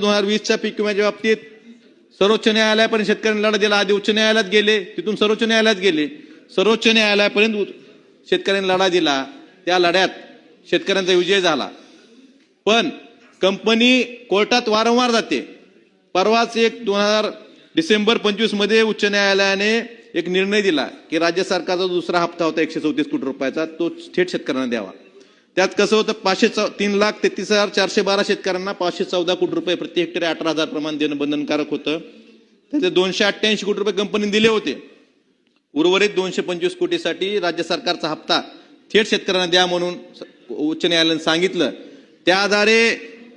2020च्या पीक विम्याच्या बाबतीत सर्वोच्च न्यायालयापर्यंत शेतकऱ्यांना लढा दिला. आधी उच्च न्यायालयात गेले, तिथून सर्वोच्च न्यायालयात गेले, सर्वोच्च न्यायालयापर्यंत शेतकऱ्यांना लढा दिला. त्या लढ्यात शेतकऱ्यांचा विजय झाला. पण कंपनी कोर्टात वारंवार जाते. परवाच एक डिसेंबर 25 मध्ये उच्च न्यायालयाने एक निर्णय दिला की राज्य सरकारचा दुसरा हप्ता होता 134 कोटी रुपयाचा, तो थेट शेतकऱ्यांना द्यावा. त्यात कसं होतं, 3,33,412 शेतकऱ्यांना 514 कोटी रुपये प्रति हेक्टरी 18,000 प्रमाण देणं बंधनकारक होतं. त्याचे 288 कोटी रुपये कंपनीने दिले होते. उर्वरित 225 कोटीसाठी राज्य सरकारचा हप्ता थेट शेतकऱ्यांना द्या म्हणून उच्च न्यायालयाने सांगितलं. त्या आधारे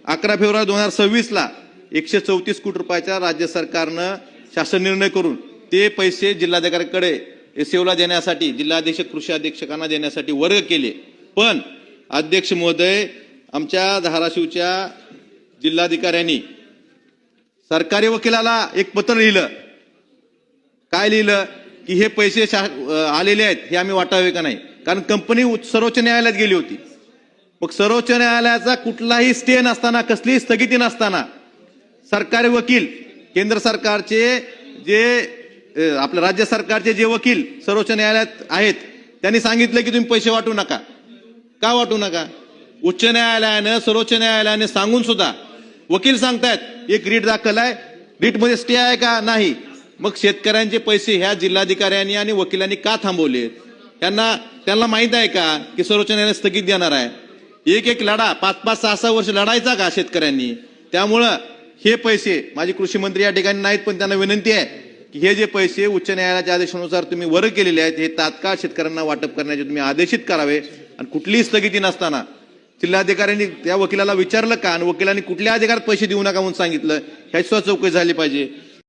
11 फेब्रुवारी 2026ला 134 कोटी रुपयाच्या राज्य सरकारनं शासन निर्णय करून ते पैसे जिल्हाधिकाऱ्यांकडे एसओला देण्यासाठी, जिल्हाधीक्षक कृषी अधीक्षकांना देण्यासाठी वर्ग केले. पण अध्यक्ष महोदय, आमच्या धाराशिवच्या जिल्हाधिकाऱ्यांनी सरकारी वकिलाला एक पत्र लिहिलं. काय लिहिलं की हे पैसे आलेले आहेत, हे आम्ही वाटावे का नाही, कारण कंपनी सर्वोच्च न्यायालयात गेली होती. मग सर्वोच्च न्यायालयाचा कुठलाही स्टे नसताना, कसलीही स्थगिती नसताना सरकारी वकील, केंद्र सरकारचे जे आपल्या राज्य सरकारचे जे वकील सर्वोच्च न्यायालयात आहेत, त्यांनी सांगितलं की तुम्ही पैसे वाटू नका. का वाटू नका? उच्च न्यायालयानं, सर्वोच्च न्यायालयाने सांगून सुद्धा वकील सांगतायत एक रीट दाखल आहे, रीट मध्ये स्टे आहे का? नाही. मग शेतकऱ्यांचे पैसे ह्या जिल्हाधिकाऱ्यांनी आणि वकिलांनी का थांबवले? त्यांना माहित आहे का की सर्वोच्च न्यायालय स्थगित देणार आहे? एक लढा 5-5, 6-6 वर्ष लढायचा का शेतकऱ्यांनी? त्यामुळं हे पैसे, माझे कृषी मंत्री या ठिकाणी नाहीत, पण त्यांना विनंती आहे की हे जे पैसे उच्च न्यायालयाच्या आदेशानुसार तुम्ही वर्ग केलेले आहेत, हे तात्काळ शेतकऱ्यांना वाटप करण्याचे तुम्ही आदेशित करावे. आणि कुठलीही स्थगिती नसताना जिल्हाधिकाऱ्यांनी त्या वकिलाला विचारलं का, आणि वकिलांनी कुठल्या अधिकारात पैसे देऊ नका म्हणून सांगितलं, ह्याची सुद्धा चौकशी झाली पाहिजे.